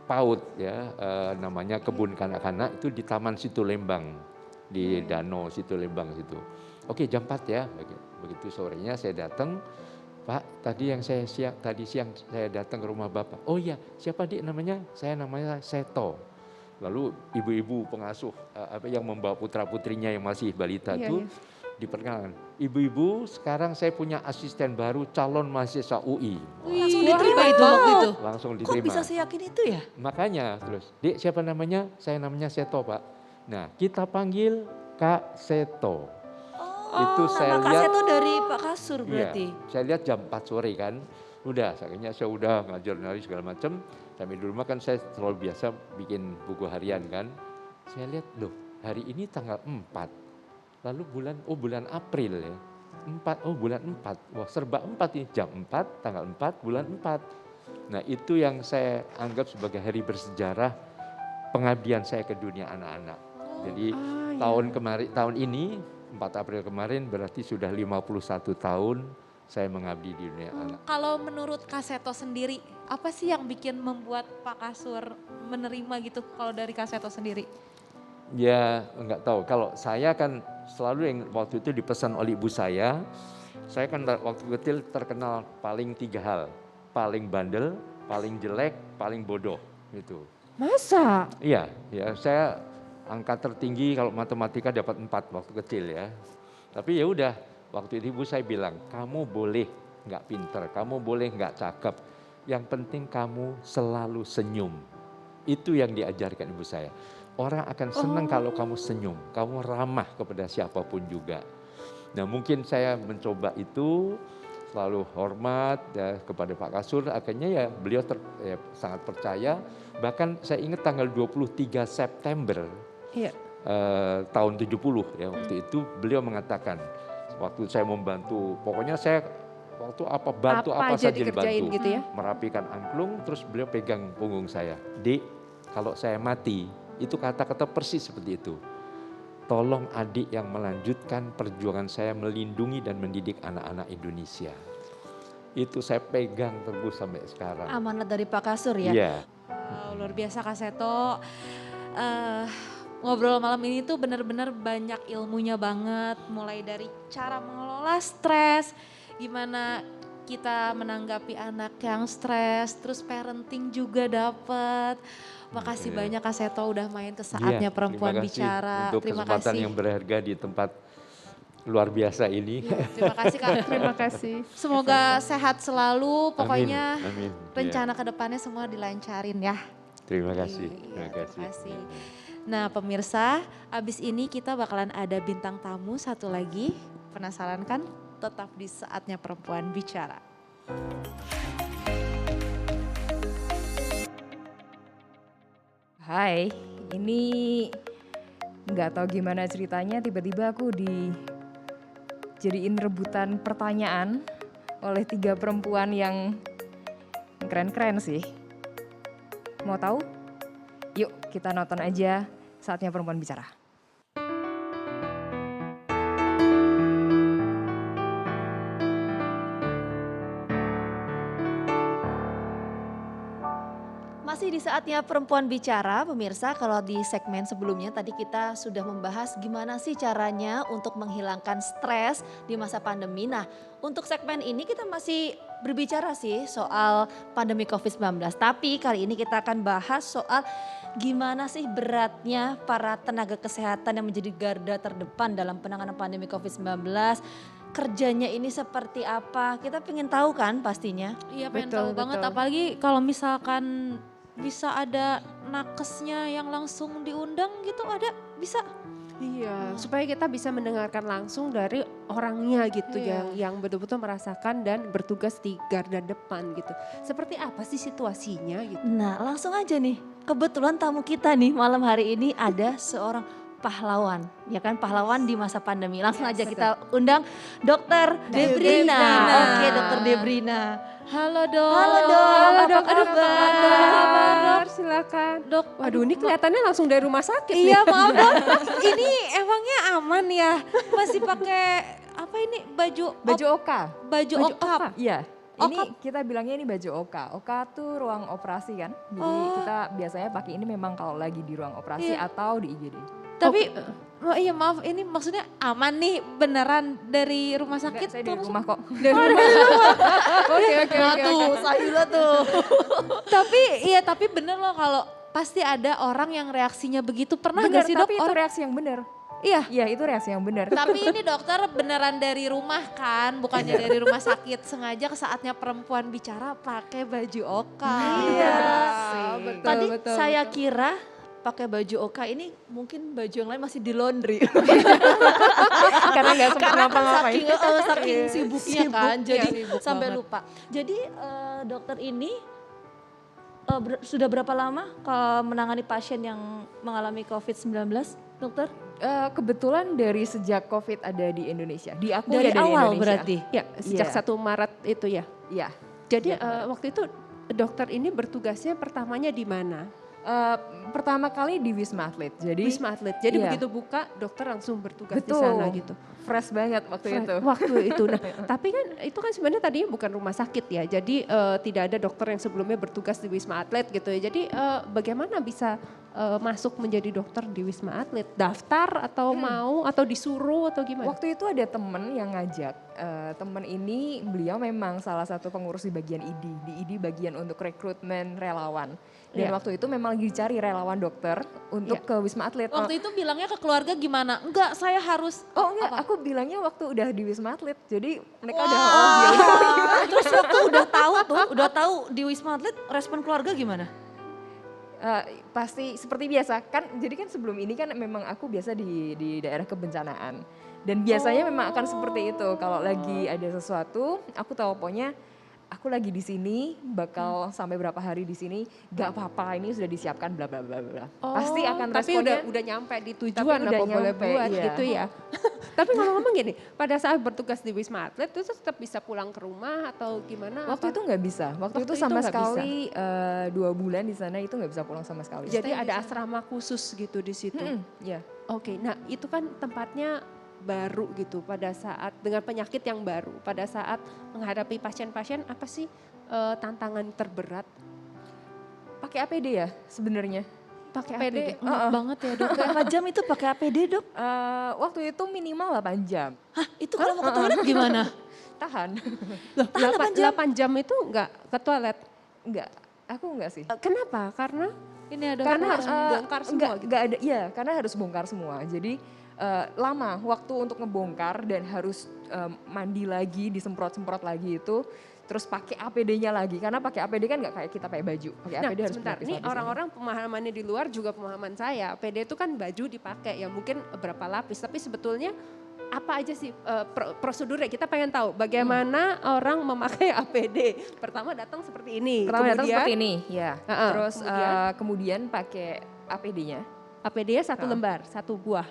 Speaker 1: PAUD ya, namanya Kebun Kanak-Kanak itu di Taman Situ Lembang. Di Danau Situ Lembang situ. Oke jam 4 ya, begitu sorenya saya datang. Pak, tadi siang saya datang ke rumah Bapak. Oh iya, siapa Dik namanya? Saya namanya Seto. Lalu ibu-ibu pengasuh yang membawa putra-putrinya yang masih balita
Speaker 2: Iya,
Speaker 1: itu
Speaker 2: iya.
Speaker 1: diperkenalkan. Ibu-ibu, sekarang saya punya asisten baru calon mahasiswa UI.
Speaker 3: Langsung diterima itu waktu itu?
Speaker 1: Langsung
Speaker 3: Kok
Speaker 1: diterima.
Speaker 3: bisa seyakin itu ya?
Speaker 1: Makanya terus, Dik siapa namanya? Saya namanya Seto Pak. Nah kita panggil Kak Seto. Itu saya
Speaker 3: Nama Kak
Speaker 1: lihat.
Speaker 3: Seto dari Pak Kasur
Speaker 1: Iya,
Speaker 3: berarti?
Speaker 1: saya lihat jam 4 sore kan, udah, akhirnya saya udah ngajar nari segala macam. Sampai di rumah kan saya selalu biasa bikin buku harian kan. Saya lihat, loh hari ini tanggal 4, lalu bulan April ya, 4, bulan 4, wah serba 4 ini, jam 4, tanggal 4, bulan 4. Nah itu yang saya anggap sebagai hari bersejarah pengabdian saya ke dunia anak-anak. Jadi tahun ini 4 April kemarin berarti sudah 51 tahun saya mengabdi di dunia anak.
Speaker 4: Kalau menurut Kak Seto sendiri, apa sih yang bikin membuat Pak Kasur menerima gitu kalau dari Kak Seto sendiri?
Speaker 1: Ya enggak tahu, kalau saya kan selalu yang waktu itu dipesan oleh ibu saya kan waktu kecil terkenal paling 3 hal. Paling bandel, paling jelek, paling bodoh gitu.
Speaker 2: Masa?
Speaker 1: Iya, ya saya angka tertinggi kalau matematika dapat 4 waktu kecil ya. Tapi ya udah, waktu itu ibu saya bilang, kamu boleh nggak pinter, kamu boleh nggak cakep, yang penting kamu selalu senyum. Itu yang diajarkan ibu saya. Orang akan senang kalau kamu senyum, kamu ramah kepada siapapun juga. Nah mungkin saya mencoba itu, selalu hormat ya, kepada Pak Kasur, akhirnya ya beliau sangat percaya. Bahkan saya ingat tanggal 23 September
Speaker 2: Iya.
Speaker 1: tahun 70 ya, waktu itu beliau mengatakan, waktu saya membantu, pokoknya saya waktu bantu apa
Speaker 2: aja
Speaker 1: saja
Speaker 2: dikerjain
Speaker 1: dibantu.
Speaker 2: gitu ya.
Speaker 1: Merapikan angklung, terus beliau pegang punggung saya. Dik, kalau saya mati, itu kata-kata persis seperti itu. Tolong adik yang melanjutkan perjuangan saya melindungi dan mendidik anak-anak Indonesia. Itu saya pegang terus sampai sekarang.
Speaker 3: Amanat dari Pak Kasur ya.
Speaker 1: Iya.
Speaker 4: Wow, luar biasa Kak Seto. Ngobrol malam ini tuh benar-benar banyak ilmunya banget. Mulai dari cara mengelola stres, gimana kita menanggapi anak yang stres, terus parenting juga dapet. Makasih banyak Kak Seto udah main ke Saatnya Perempuan
Speaker 1: terima kasih
Speaker 4: Bicara.
Speaker 1: untuk
Speaker 4: Terima
Speaker 1: kesempatan
Speaker 4: kasih.
Speaker 1: yang berharga di tempat luar biasa ini.
Speaker 4: Terima kasih Kak.
Speaker 2: Terima kasih.
Speaker 4: Semoga sehat selalu. Pokoknya
Speaker 1: Amin.
Speaker 4: rencana ke depannya semua dilancarin ya.
Speaker 1: Terima kasih.
Speaker 4: Iya,
Speaker 1: Terima kasih.
Speaker 4: Nah pemirsa, abis ini kita bakalan ada bintang tamu satu lagi. Penasaran kan? Tetap di Saatnya Perempuan Bicara.
Speaker 5: Hai, ini nggak tahu gimana ceritanya tiba-tiba aku dijadiin rebutan pertanyaan oleh 3 perempuan yang keren-keren sih. Mau tahu? Yuk kita nonton aja Saatnya Perempuan Bicara.
Speaker 3: Masih di Saatnya Perempuan Bicara, pemirsa, kalau di segmen sebelumnya tadi kita sudah membahas gimana sih caranya untuk menghilangkan stres di masa pandemi. Nah, untuk segmen ini kita masih berbicara sih soal pandemi COVID-19. Tapi kali ini kita akan bahas soal gimana sih beratnya para tenaga kesehatan yang menjadi garda terdepan dalam penanganan pandemi COVID-19. Kerjanya ini seperti apa? Kita pengen tahu kan pastinya.
Speaker 4: Iya pengen
Speaker 2: Betul,
Speaker 4: tahu banget,
Speaker 2: betul.
Speaker 4: apalagi kalau misalkan bisa ada nakesnya yang langsung diundang gitu, ada bisa.
Speaker 2: Iya, supaya kita bisa mendengarkan langsung dari orangnya gitu
Speaker 4: Iya.
Speaker 2: yang betul-betul merasakan dan bertugas di garda depan gitu. Seperti apa sih situasinya gitu?
Speaker 3: Nah, langsung aja nih. Kebetulan tamu kita nih malam hari ini ada seorang pahlawan, ya kan, pahlawan di masa pandemi. Langsung aja kita undang Dokter Debrina.
Speaker 4: Debrina.
Speaker 3: Oke, Dokter Debrina.
Speaker 4: Halo dok.
Speaker 3: Halo, Dok.
Speaker 2: Halo
Speaker 3: Apa
Speaker 2: dok, apa
Speaker 3: kabar?
Speaker 2: kabar? Silakan.
Speaker 4: Dok,
Speaker 2: Waduh, ini kelihatannya langsung dari rumah sakit nih.
Speaker 4: iya maaf dok, ini emangnya aman ya? Masih pakai apa ini baju
Speaker 5: Baju Oka.
Speaker 4: baju okap?
Speaker 5: Iya. Ini
Speaker 4: Okap.
Speaker 5: kita bilangnya ini baju Oka. Oka tuh ruang operasi kan. Jadi kita biasanya pakai ini memang kalau lagi di ruang operasi
Speaker 4: Iya.
Speaker 5: atau di IGD.
Speaker 4: Tapi oh iya maaf, ini maksudnya aman nih beneran dari rumah sakit?
Speaker 5: Saya dari
Speaker 4: langsung?
Speaker 5: rumah kok.
Speaker 2: Oke.
Speaker 3: Tuh, Sahila tuh.
Speaker 4: Tapi bener loh kalau pasti ada orang yang reaksinya begitu. Pernah
Speaker 5: Bener,
Speaker 4: gak sih dok?
Speaker 5: tapi itu
Speaker 4: Orang-
Speaker 5: reaksi yang benar.
Speaker 4: Iya.
Speaker 5: Iya, itu reaksi yang benar.
Speaker 4: Tapi ini dokter beneran dari rumah kan, bukannya dari rumah sakit. Sengaja ke Saatnya Perempuan Bicara pakai baju oka.
Speaker 3: Iya.
Speaker 2: betul,
Speaker 3: Tadi
Speaker 2: betul,
Speaker 3: saya
Speaker 2: betul.
Speaker 3: kira pakai baju Oka ini mungkin baju yang lain masih di laundry.
Speaker 5: Karena nggak sempat
Speaker 3: Karena kan
Speaker 5: ngapa-ngapain.
Speaker 3: saking sibuknya kan, jadi
Speaker 4: sibuk
Speaker 3: sampai
Speaker 4: banget.
Speaker 3: lupa. Jadi dokter ini sudah berapa lama menangani pasien yang mengalami COVID-19, dokter?
Speaker 5: Kebetulan dari sejak COVID ada di Indonesia. Di aku
Speaker 3: Dari
Speaker 5: ya dari
Speaker 3: awal
Speaker 5: Indonesia.
Speaker 3: berarti?
Speaker 2: Ya, sejak
Speaker 5: Iya.
Speaker 2: 1 Maret itu ya.
Speaker 5: Iya.
Speaker 2: Jadi
Speaker 5: Iya,
Speaker 2: waktu itu dokter ini bertugasnya pertamanya di mana?
Speaker 5: Pertama kali di Wisma Atlet. Jadi
Speaker 2: Wisma Atlet. Jadi
Speaker 5: Iya.
Speaker 2: begitu buka dokter langsung bertugas di
Speaker 5: betul.
Speaker 2: sana gitu.
Speaker 5: Fresh banget waktu itu.
Speaker 2: Waktu itu. Nah, tapi kan itu kan sebenarnya tadinya bukan rumah sakit ya. Jadi tidak ada dokter yang sebelumnya bertugas di Wisma Atlet gitu ya. Jadi bagaimana bisa masuk menjadi dokter di Wisma Atlet? Daftar atau mau atau disuruh atau gimana?
Speaker 5: Waktu itu ada temen yang ngajak. Temen ini beliau memang salah satu pengurus di bagian ID. Di ID bagian untuk rekrutmen relawan. Dan
Speaker 2: Iya.
Speaker 5: waktu itu memang lagi dicari relawan dokter untuk ke Wisma Atlet.
Speaker 4: Waktu itu bilangnya ke keluarga gimana? Enggak, saya harus.
Speaker 5: Oh enggak,
Speaker 4: Apa?
Speaker 5: aku bilangnya waktu udah di Wisma Atlet. Jadi mereka
Speaker 4: Wah.
Speaker 5: udah ya udah.
Speaker 3: Terus waktu udah tahu di Wisma Atlet respon keluarga gimana?
Speaker 5: Pasti seperti biasa kan, jadi kan sebelum ini kan memang aku biasa di daerah kebencanaan dan biasanya memang akan seperti itu. Kalau lagi ada sesuatu, aku tahu pokoknya aku lagi di sini, bakal sampai berapa hari di sini, gak apa-apa ini sudah disiapkan bla bla bla bla. Pasti akan
Speaker 2: tapi
Speaker 5: responnya.
Speaker 2: udah nyampe di
Speaker 5: Tapi
Speaker 2: tujuan
Speaker 5: udah
Speaker 2: apa boleh
Speaker 5: nyampe,
Speaker 2: buat
Speaker 5: iya.
Speaker 2: gitu ya. Tapi ngomong-ngomong gini, pada saat bertugas di Wisma Atlet itu tetap bisa pulang ke rumah atau gimana?
Speaker 5: Waktu itu nggak bisa. Waktu itu
Speaker 2: itu
Speaker 5: sama
Speaker 2: nggak
Speaker 5: sekali 2 bulan di sana itu nggak bisa pulang sama sekali.
Speaker 2: Jadi ada asrama khusus gitu di situ.
Speaker 5: Ya.
Speaker 2: Oke, nah itu kan tempatnya baru gitu pada saat dengan penyakit yang baru. Pada saat menghadapi pasien-pasien apa sih tantangan terberat?
Speaker 5: Pakai APD ya sebenarnya.
Speaker 2: Pakai
Speaker 5: APD.
Speaker 2: APD.
Speaker 4: Enak banget ya dok.
Speaker 3: Berapa jam itu pakai APD dok?
Speaker 5: Waktu itu minimal 8 jam.
Speaker 3: Hah itu kalau mau ke toilet gimana?
Speaker 5: Tahan.
Speaker 3: Tahan 8 jam?
Speaker 2: 8 jam itu enggak ke toilet.
Speaker 5: Enggak, aku enggak sih.
Speaker 2: Kenapa? Karena
Speaker 4: Ini ada
Speaker 2: Karena
Speaker 4: apa?
Speaker 2: harus bongkar semua gitu.
Speaker 5: Enggak ada, iya karena harus bongkar semua. Jadi lama waktu untuk ngebongkar dan harus mandi lagi, disemprot-semprot lagi itu. Terus pakai APD-nya lagi, karena pakai APD kan nggak kayak kita pakai baju. Pakai
Speaker 2: Nah,
Speaker 5: APD harus
Speaker 2: sebentar, ini
Speaker 5: berlapis-lapis.
Speaker 2: orang-orang pemahamannya di luar juga pemahaman saya. APD itu kan baju dipakai ya mungkin berapa lapis, tapi sebetulnya apa aja sih prosedurnya? Kita pengen tahu bagaimana orang memakai APD. Pertama datang seperti ini,
Speaker 5: Pertama datang
Speaker 2: kemudian
Speaker 5: seperti ini, ya. Terus
Speaker 2: kemudian?
Speaker 5: kemudian pakai APD-nya.
Speaker 2: APD-nya satu lembar, satu buah.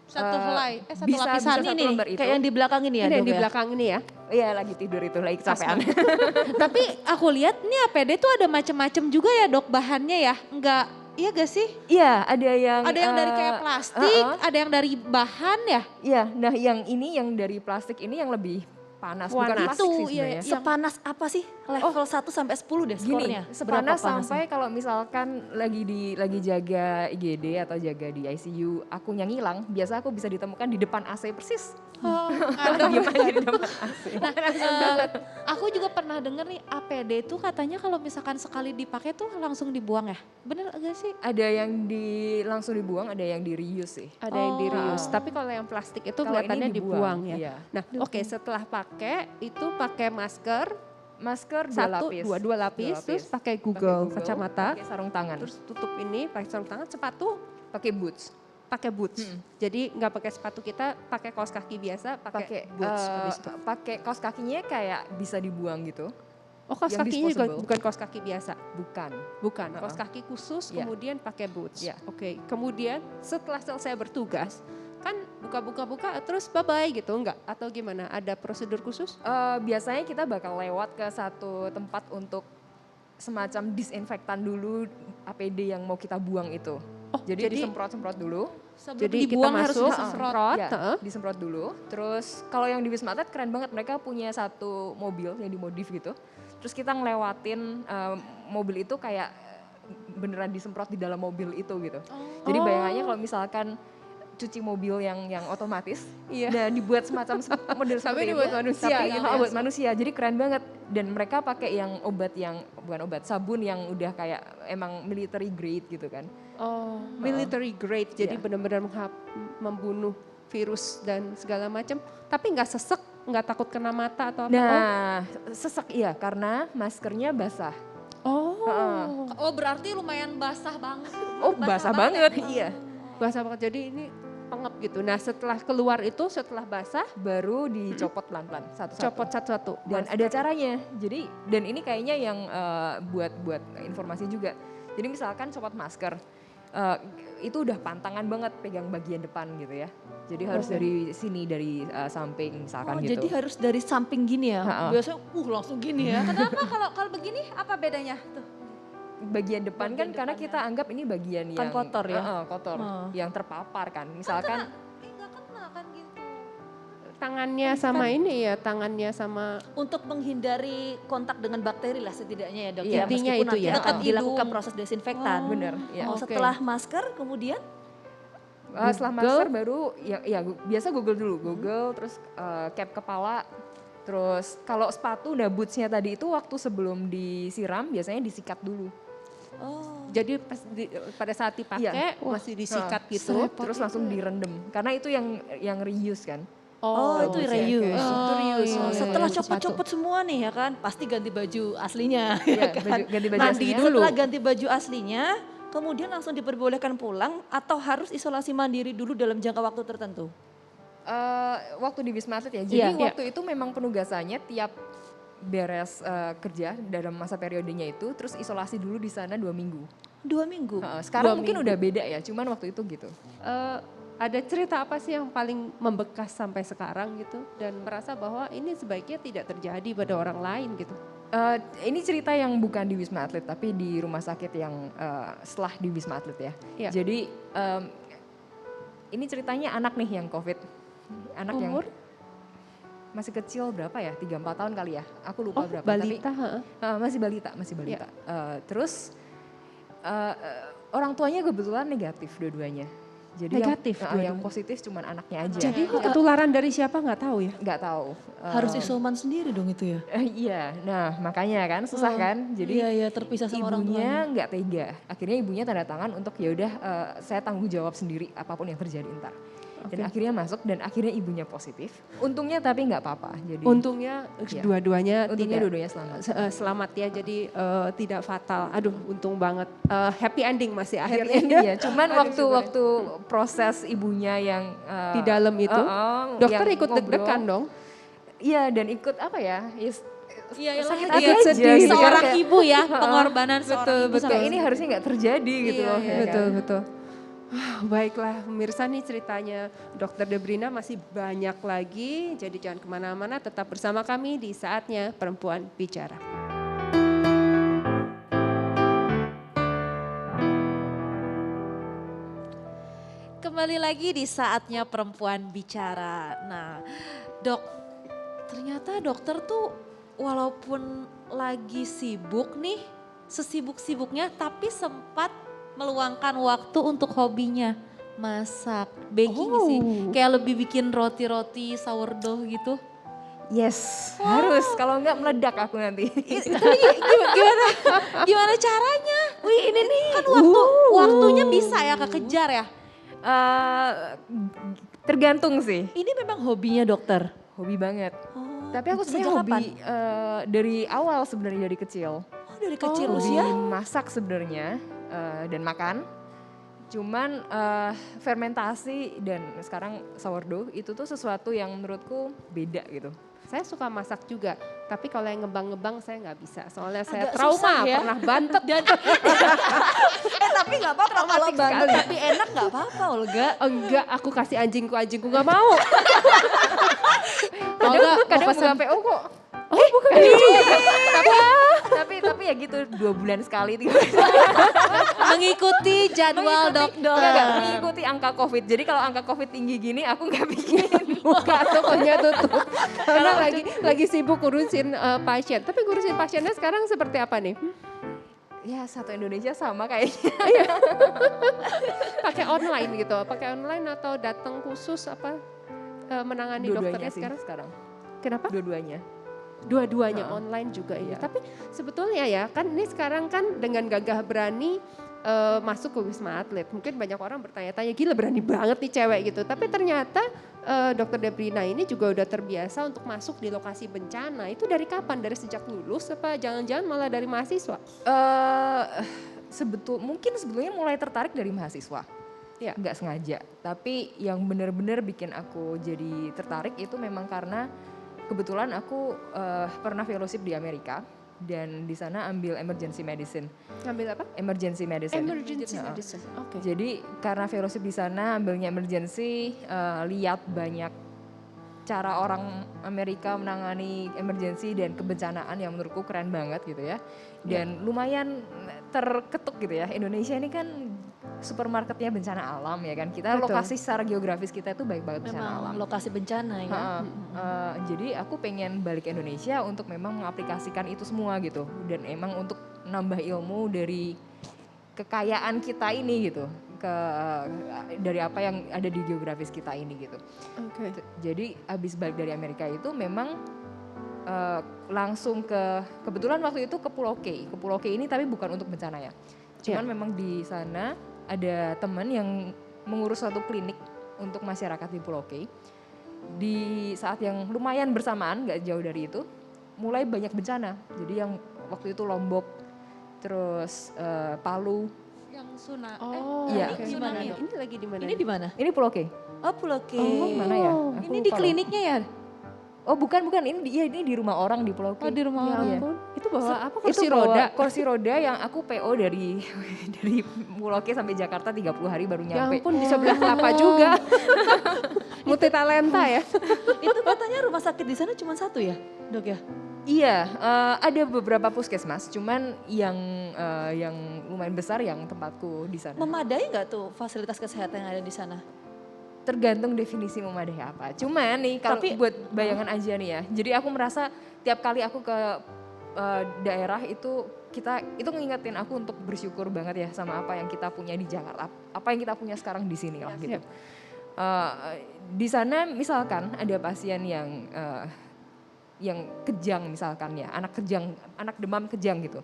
Speaker 4: Satu helai, satu
Speaker 5: bisa-
Speaker 4: lapisan.
Speaker 5: bisa-
Speaker 3: Ini
Speaker 5: satu lembar
Speaker 3: nih
Speaker 5: itu.
Speaker 3: kayak yang di belakang ini ya
Speaker 2: Ini yang
Speaker 3: dok
Speaker 2: di
Speaker 3: ya?
Speaker 2: belakang ini ya.
Speaker 5: Iya lagi tidur itu, lagi kecapean.
Speaker 4: Tapi aku lihat nih APD tuh ada macam-macam juga ya dok bahannya ya. Enggak, iya gak sih?
Speaker 5: Iya ada yang.
Speaker 4: Ada yang dari kayak plastik, ada yang dari bahan ya.
Speaker 5: Iya, nah yang ini yang dari plastik ini yang lebih panas, bukan
Speaker 2: Panas.
Speaker 5: plastik
Speaker 4: Itu,
Speaker 5: sih
Speaker 4: iya,
Speaker 5: sebenarnya.
Speaker 4: yang-
Speaker 3: Sepanas apa sih? Level 1 sampai 10 deh
Speaker 5: Gini,
Speaker 3: skornya.
Speaker 5: sepanas
Speaker 3: Berapa panasnya?
Speaker 5: sampai kalau misalkan lagi jaga IGD atau jaga di ICU, aku yang ngilang, biasa aku bisa ditemukan di depan AC persis.
Speaker 4: Oh,
Speaker 5: Diem aja di depan AC.
Speaker 4: aku juga pernah denger nih APD itu katanya kalau misalkan sekali dipakai tuh langsung dibuang ya. Bener gak sih?
Speaker 5: Ada yang langsung dibuang, ada yang di reuse sih.
Speaker 2: Ada yang di
Speaker 4: Oh.
Speaker 2: reuse. Tapi kalau yang plastik itu
Speaker 5: Kalau ini
Speaker 2: kelihatannya dibuang ya.
Speaker 5: Iya.
Speaker 2: Nah, oke, setelah pakai itu pakai masker
Speaker 5: Masker 2
Speaker 2: satu,
Speaker 5: lapis.
Speaker 2: dua lapis, terus pakai Google, kacamata,
Speaker 5: pakai sarung tangan,
Speaker 2: terus tutup ini pakai sarung tangan, sepatu
Speaker 5: pakai boots.
Speaker 2: pakai boots. Jadi nggak pakai sepatu kita, pakai kaos kaki biasa, pakai boots. Habis itu.
Speaker 5: pakai kaos kakinya kayak bisa dibuang gitu.
Speaker 2: Oh, kaos
Speaker 5: yang
Speaker 2: kakinya
Speaker 5: disposable.
Speaker 2: bukan kaos kaki biasa,
Speaker 5: Bukan.
Speaker 2: bukan. Kaos kaki khusus,
Speaker 5: Iya.
Speaker 2: kemudian pakai boots.
Speaker 5: Iya.
Speaker 2: Oke, kemudian setelah selesai bertugas, kan buka-buka terus bye-bye gitu, enggak? Atau gimana? Ada prosedur khusus?
Speaker 5: Biasanya kita bakal lewat ke satu tempat untuk semacam disinfektan dulu APD yang mau kita buang itu.
Speaker 2: Oh,
Speaker 5: Jadi disemprot-semprot dulu.
Speaker 4: Sebelum
Speaker 2: Jadi kita
Speaker 4: dibuang harus
Speaker 2: masuk,
Speaker 4: disemprot.
Speaker 5: Ya,
Speaker 2: heeh.
Speaker 5: disemprot dulu. Terus kalau yang di Wisma Atlet keren banget, mereka punya satu mobil yang dimodif gitu. Terus kita ngelewatin mobil itu kayak beneran disemprot di dalam mobil itu gitu. Jadi bayangannya kalau misalkan cuci mobil yang otomatis,
Speaker 2: Iya.
Speaker 5: nah dibuat semacam model
Speaker 2: Tapi
Speaker 5: seperti
Speaker 2: dibuat
Speaker 5: itu,
Speaker 2: manusia
Speaker 5: tapi,
Speaker 2: gitu
Speaker 5: oh,
Speaker 2: ya.
Speaker 5: buat manusia. Jadi keren banget. Dan mereka pakai yang bukan obat, sabun yang udah kayak emang military grade gitu kan.
Speaker 2: Oh, military grade. Jadi
Speaker 5: Iya.
Speaker 2: benar-benar membunuh virus dan segala macam. Tapi nggak sesek, nggak takut kena mata atau apa?
Speaker 5: Nah, sesek iya karena maskernya basah.
Speaker 2: Oh,
Speaker 4: Oh berarti lumayan basah banget.
Speaker 5: Oh, basah banget. Iya.
Speaker 2: basah banget. Jadi ini pengep gitu. Nah, setelah keluar itu, setelah basah,
Speaker 5: Baru dicopot pelan-pelan satu-satu.
Speaker 2: copot satu-satu.
Speaker 5: Dan ada caranya. Jadi dan ini kayaknya yang buat informasi juga. Jadi misalkan copot masker itu udah pantangan banget pegang bagian depan gitu ya. Jadi harus dari sini dari samping misalkan gitu.
Speaker 3: Jadi harus dari samping gini ya?
Speaker 5: Ha-ha.
Speaker 3: Biasanya langsung gini ya.
Speaker 4: Kenapa kalau begini apa bedanya tuh?
Speaker 5: Bagian depan kan karena kita anggap ini bagian
Speaker 3: Kan
Speaker 5: yang
Speaker 3: kotor ya?
Speaker 5: kotor,
Speaker 3: Oh.
Speaker 5: yang terpapar kan. Misalkan
Speaker 4: Enggak kena kan gitu.
Speaker 2: Tangannya sama ini ya, tangannya sama
Speaker 3: Untuk menghindari kontak dengan bakteri lah setidaknya ya dok
Speaker 5: Iya,
Speaker 3: ya.
Speaker 2: intinya
Speaker 3: Meskipun
Speaker 2: itu
Speaker 3: nanti
Speaker 2: ya.
Speaker 3: akan
Speaker 4: Dekat
Speaker 3: dilakukan
Speaker 4: hidung.
Speaker 3: proses desinfektan.
Speaker 5: bener ya.
Speaker 3: Oh,
Speaker 2: Oke.
Speaker 3: setelah masker kemudian
Speaker 5: Setelah masker baru biasa Google dulu, Google terus cap kepala. Terus kalau sepatu nah bootsnya tadi itu waktu sebelum disiram biasanya disikat dulu.
Speaker 2: jadi pada saat dipakai
Speaker 5: Iya.
Speaker 2: masih disikat
Speaker 5: Nah,
Speaker 2: gitu.
Speaker 5: terus langsung direndam karena itu yang reuse kan.
Speaker 3: Oh, itu
Speaker 2: oke,
Speaker 3: reuse.
Speaker 2: oke. Itu reuse.
Speaker 3: Oh,
Speaker 2: Iya,
Speaker 3: setelah
Speaker 2: iya,
Speaker 3: copot-copot semua nih ya kan, pasti ganti baju aslinya.
Speaker 5: Iya,
Speaker 3: ya kan?
Speaker 5: ganti baju
Speaker 2: Mandi
Speaker 5: aslinya.
Speaker 2: dulu.
Speaker 3: Setelah ganti baju aslinya, kemudian langsung diperbolehkan pulang atau harus isolasi mandiri dulu dalam jangka waktu tertentu?
Speaker 5: Waktu di Wisma Atlet ya,
Speaker 3: Iya.
Speaker 5: jadi waktu itu memang penugasannya tiap beres kerja dalam masa periodenya itu, terus isolasi dulu di sana 2 minggu.
Speaker 3: 2 minggu?
Speaker 5: Sekarang
Speaker 3: 2
Speaker 5: mungkin
Speaker 3: minggu.
Speaker 5: udah beda ya, cuman waktu itu gitu.
Speaker 2: Ada cerita apa sih yang paling membekas sampai sekarang gitu dan merasa bahwa ini sebaiknya tidak terjadi pada orang lain gitu?
Speaker 5: Ini cerita yang bukan di Wisma Atlet tapi di rumah sakit yang setelah di Wisma Atlet ya.
Speaker 2: Iya.
Speaker 5: Jadi ini ceritanya anak nih yang COVID. Anak
Speaker 2: Umur?
Speaker 5: yang masih kecil berapa ya? 3-4 tahun kali ya. Aku lupa
Speaker 2: Oh,
Speaker 5: berapa.
Speaker 2: balita, heeh.
Speaker 5: Masih balita. Terus orang tuanya kebetulan negatif dua-duanya. Jadi
Speaker 2: Negatif
Speaker 5: yang
Speaker 2: dua-duanya?
Speaker 5: positif cuman anaknya aja.
Speaker 2: Jadi ini ketularan dari siapa nggak tahu ya?
Speaker 5: nggak tahu.
Speaker 3: Harus isoman sendiri dong itu ya?
Speaker 5: Iya, nah makanya kan susah kan. Jadi
Speaker 3: Iya, terpisah sama orang tuanya.
Speaker 5: ibunya nggak tega. Akhirnya ibunya tanda tangan untuk ya udah saya tanggung jawab sendiri apapun yang terjadi ntar. Dan akhirnya masuk dan akhirnya ibunya positif. Untungnya tapi nggak apa-apa. Jadi
Speaker 2: Untungnya
Speaker 5: Iya.
Speaker 2: dua-duanya
Speaker 5: untungnya
Speaker 2: tidak
Speaker 5: dua-duanya selamat.
Speaker 2: selamat ya, jadi tidak fatal. Aduh, untung banget. Happy ending masih
Speaker 5: Happy
Speaker 2: akhirnya.
Speaker 5: ending ya. Cuman
Speaker 2: Aduh,
Speaker 5: waktu proses ibunya yang
Speaker 2: Di dalam itu, dokter
Speaker 5: yang
Speaker 2: ikut
Speaker 5: ngobrol,
Speaker 2: deg-degan dong.
Speaker 5: Iya dan ikut apa ya?
Speaker 4: Iya,
Speaker 5: sakit
Speaker 4: iya,
Speaker 5: hati
Speaker 4: iya,
Speaker 5: aja gitu kan,
Speaker 4: seorang
Speaker 5: kayak,
Speaker 4: ibu ya, pengorbanan seorang ibu.
Speaker 5: kayak ini harusnya nggak terjadi gitu loh. ya kan?
Speaker 2: Betul, betul. Baiklah pemirsa, nih ceritanya Dr. Debrina masih banyak lagi. Jadi jangan kemana-mana, tetap bersama kami di Saatnya Perempuan Bicara.
Speaker 4: Kembali lagi di Saatnya Perempuan Bicara. Nah, Dok, ternyata dokter tuh walaupun lagi sibuk nih, sesibuk-sibuknya tapi sempat meluangkan waktu untuk hobinya masak, baking sih. Kayak lebih bikin roti-roti sourdough gitu.
Speaker 5: Yes, harus. Kalau nggak meledak aku nanti.
Speaker 4: Tapi gimana caranya? Wih, ini nih kan waktunya bisa ya kekejar ya.
Speaker 5: Tergantung sih,
Speaker 3: Ini memang hobinya dokter?
Speaker 5: hobi banget.
Speaker 3: Oh,
Speaker 5: Tapi aku
Speaker 3: sejak
Speaker 5: sebenarnya hobi
Speaker 3: kapan?
Speaker 5: dari awal sebenarnya dari kecil.
Speaker 3: Oh, dari kecil
Speaker 5: Hobi
Speaker 3: usia?
Speaker 5: masak sebenarnya dan makan. Cuman fermentasi dan sekarang sourdough itu tuh sesuatu yang menurutku beda gitu.
Speaker 2: Saya suka masak juga, tapi kalau yang ngebang-ngebang saya nggak bisa. Soalnya saya
Speaker 3: Agak
Speaker 2: trauma,
Speaker 3: susah ya.
Speaker 2: pernah bantet.
Speaker 3: Dan tapi nggak apa-apa kalau banget tapi enak nggak apa-apa Olga.
Speaker 2: Enggak, aku kasih anjingku nggak mau.
Speaker 5: Kadang buka PO kok.
Speaker 2: Oh, bukan
Speaker 5: Tapi ya gitu 2 bulan sekali 3
Speaker 4: Mengikuti jadwal dokter.
Speaker 5: Enggak, mengikuti angka COVID. Jadi kalau angka COVID tinggi gini aku nggak bikin.
Speaker 2: buka tokonya tutup. Karena lagi sibuk ngurusin pasien. Tapi ngurusin pasiennya sekarang seperti apa nih?
Speaker 5: Ya satu Indonesia sama kayaknya.
Speaker 2: Pakai online gitu, pakai online atau datang khusus apa menangani dokternya
Speaker 5: sih
Speaker 2: sekarang? Kenapa?
Speaker 5: Dua-duanya.
Speaker 2: Dua-duanya online juga ya.
Speaker 5: Iya.
Speaker 2: Tapi sebetulnya ya kan ini sekarang kan dengan gagah berani masuk ke Wisma Atlet. Mungkin banyak orang bertanya-tanya, gila berani banget nih cewek gitu. Tapi ternyata Dr. Debrina ini juga udah terbiasa untuk masuk di lokasi bencana. Itu dari kapan? Dari sejak lulus apa jangan-jangan malah dari mahasiswa?
Speaker 5: Mungkin sebetulnya mulai tertarik dari mahasiswa.
Speaker 2: Ya.
Speaker 5: Nggak sengaja. Tapi yang benar-benar bikin aku jadi tertarik itu memang karena kebetulan aku pernah fellowship di Amerika dan di sana ambil emergency medicine.
Speaker 2: Ngambil apa?
Speaker 5: Emergency medicine.
Speaker 2: Emergency
Speaker 5: Heeh.
Speaker 2: medicine. Oke.
Speaker 5: Jadi karena fellowship di sana ambilnya emergency, lihat banyak cara orang Amerika menangani emergency dan kebencanaan yang menurutku keren banget gitu ya. Dan lumayan terketuk gitu ya. Indonesia ini kan supermarketnya bencana alam ya kan. Kita
Speaker 2: Betul.
Speaker 5: lokasi secara geografis kita itu baik banget bencana alam.
Speaker 3: Memang lokasi bencana ya.
Speaker 5: Jadi aku pengen balik ke Indonesia untuk memang mengaplikasikan itu semua gitu. Dan emang untuk nambah ilmu dari kekayaan kita ini gitu. Dari apa yang ada di geografis kita ini gitu.
Speaker 2: Oke.
Speaker 5: Jadi abis balik dari Amerika itu memang langsung kebetulan waktu itu ke Pulau K. Ke Pulau K ini tapi bukan untuk bencana ya. Cuman memang di sana ada teman yang mengurus suatu klinik untuk masyarakat di Pulau K. Di saat yang lumayan bersamaan, gak jauh dari itu, mulai banyak bencana. Jadi yang waktu itu Lombok, terus Palu,
Speaker 4: Yang Suna.
Speaker 2: Oh,
Speaker 5: Iya.
Speaker 2: oke.
Speaker 3: Gimana,
Speaker 2: Ini
Speaker 3: Dok?
Speaker 2: lagi di mana?
Speaker 3: Ini di mana?
Speaker 5: Ini Pulau K.
Speaker 3: Oh, Pulau K.
Speaker 5: Mana ya? Aku
Speaker 4: Ini di
Speaker 5: lupa loh.
Speaker 4: kliniknya ya?
Speaker 5: Oh bukan, ini di rumah orang di Pulau K.
Speaker 4: Oh di rumah
Speaker 2: Ya
Speaker 4: orang.
Speaker 5: Iya.
Speaker 2: ampun. Itu bawa apa?
Speaker 5: Itu
Speaker 2: Kursi
Speaker 5: bawa
Speaker 2: roda.
Speaker 5: kursi roda yang aku PO dari dari Pulau K sampai Jakarta 30 hari baru
Speaker 2: Ya
Speaker 5: nyampe.
Speaker 2: ampun, di sebelah kelapa juga. Multi talenta ya.
Speaker 3: Itu katanya rumah sakit di sana cuma satu ya, Dok ya?
Speaker 5: Iya, ada beberapa puskesmas, cuman yang lumayan besar yang tempatku di sana.
Speaker 3: Memadai nggak tuh fasilitas kesehatan yang ada di sana?
Speaker 5: Tergantung definisi memadai apa. Cuman nih kalau
Speaker 3: Tapi-
Speaker 5: buat bayangan aja nih ya. Jadi aku merasa tiap kali aku ke daerah itu itu ngingetin aku untuk bersyukur banget ya sama apa yang kita punya di Jakarta, apa yang kita punya sekarang di sini lah gitu. Di sana misalkan ada pasien yang kejang misalkan ya, anak demam kejang gitu.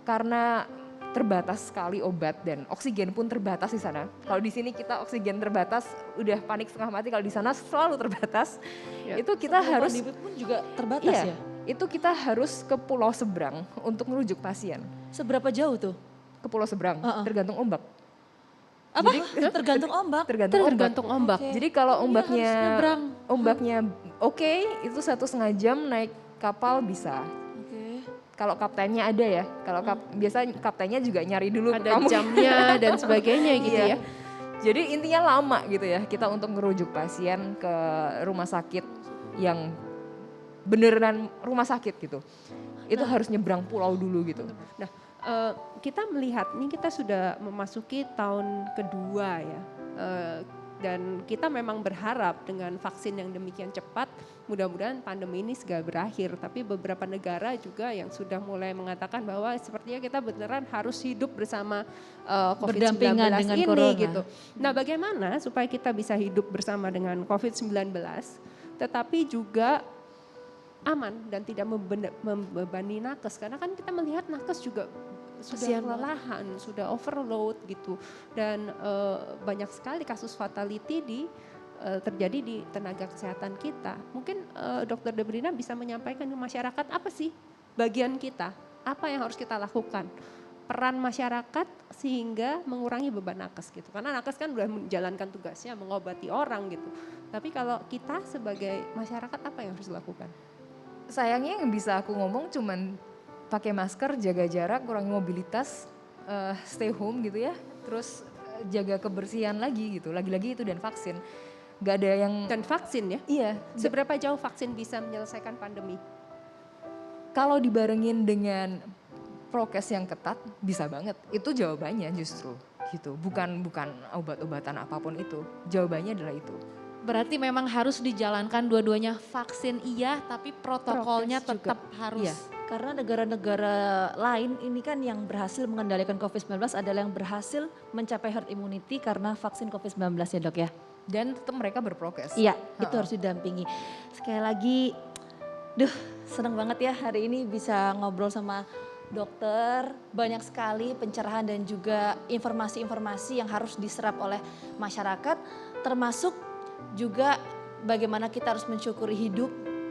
Speaker 5: Karena terbatas sekali obat dan oksigen pun terbatas di sana. Kalau di sini kita oksigen terbatas, udah panik setengah mati. Kalau di sana selalu terbatas.
Speaker 2: Ya.
Speaker 5: Itu kita
Speaker 3: Sebelum
Speaker 5: harus,
Speaker 3: pandemi pun juga terbatas
Speaker 5: iya,
Speaker 3: ya?
Speaker 5: itu kita harus ke pulau seberang untuk merujuk pasien.
Speaker 3: Seberapa jauh tuh?
Speaker 5: Ke pulau seberang,
Speaker 3: Heeh.
Speaker 5: tergantung ombak.
Speaker 3: Apa? Tergantung ombak.
Speaker 5: Tergantung ombak.
Speaker 2: Tergantung ombak.
Speaker 3: Oke.
Speaker 5: Jadi kalau
Speaker 3: Iya,
Speaker 5: ombaknya,
Speaker 3: harus nyebrang.
Speaker 5: ombaknya oke, itu 1,5 jam naik kapal bisa.
Speaker 3: Oke.
Speaker 5: Kalau kaptennya ada ya, kalau biasa kaptennya juga nyari dulu
Speaker 2: Ada
Speaker 5: kamu.
Speaker 2: jamnya dan sebagainya gitu
Speaker 5: Iya.
Speaker 2: ya.
Speaker 5: Jadi intinya lama gitu ya kita untuk merujuk pasien ke rumah sakit yang beneran rumah sakit gitu. Itu harus nyebrang pulau dulu gitu.
Speaker 2: Nah, kita melihat nih kita sudah memasuki tahun kedua ya. Dan kita memang berharap dengan vaksin yang demikian cepat, mudah-mudahan pandemi ini segera berakhir. Tapi beberapa negara juga yang sudah mulai mengatakan bahwa sepertinya kita beneran harus hidup bersama COVID-19
Speaker 3: Berdampingan dengan
Speaker 2: ini
Speaker 3: corona.
Speaker 2: gitu. Nah, bagaimana supaya kita bisa hidup bersama dengan COVID-19, tetapi juga aman dan tidak membebani nakes, karena kan kita melihat nakes juga sudah
Speaker 3: Kasihan banget.
Speaker 2: kelelahan, sudah overload gitu, dan banyak sekali kasus fatality terjadi di tenaga kesehatan kita. Mungkin Dr. Debrina bisa menyampaikan ke masyarakat apa sih bagian kita, apa yang harus kita lakukan, peran masyarakat sehingga mengurangi beban nakes gitu. Karena nakes kan sudah menjalankan tugasnya mengobati orang gitu. Tapi kalau kita sebagai masyarakat apa yang harus dilakukan?
Speaker 5: Sayangnya yang bisa aku ngomong cuman pakai masker, jaga jarak, kurangi mobilitas, stay home gitu ya. Terus jaga kebersihan lagi gitu. Lagi-lagi itu dan vaksin. Gak ada yang
Speaker 2: Dan vaksin ya,
Speaker 5: iya.
Speaker 2: seberapa jauh vaksin bisa menyelesaikan pandemi?
Speaker 5: Kalau dibarengin dengan prokes yang ketat bisa banget. Itu jawabannya justru gitu. Bukan obat-obatan apapun itu. Jawabannya adalah itu.
Speaker 4: Berarti memang harus dijalankan dua-duanya, vaksin iya tapi protokolnya
Speaker 2: Prokes juga.
Speaker 4: tetap harus.
Speaker 5: Iya.
Speaker 3: Karena negara-negara lain ini kan yang berhasil mengendalikan COVID-19 adalah yang berhasil mencapai herd immunity karena vaksin COVID-19 ya, Dok ya?
Speaker 5: Dan tetap mereka berprokes.
Speaker 3: Iya, itu harus didampingi. Sekali lagi, senang banget ya hari ini bisa ngobrol sama dokter. Banyak sekali pencerahan dan juga informasi-informasi yang harus diserap oleh masyarakat. Termasuk juga bagaimana kita harus mensyukuri hidup,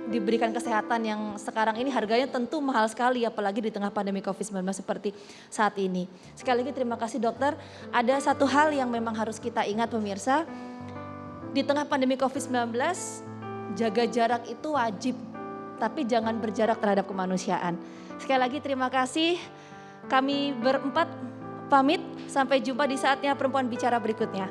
Speaker 3: diberikan kesehatan yang sekarang ini harganya tentu mahal sekali apalagi di tengah pandemi COVID-19 seperti saat ini. Sekali lagi terima kasih dokter. Ada satu hal yang memang harus kita ingat pemirsa, di tengah pandemi COVID-19 jaga jarak itu wajib, tapi jangan berjarak terhadap kemanusiaan. Sekali lagi terima kasih, kami berempat pamit, sampai jumpa di saatnya Perempuan Bicara berikutnya.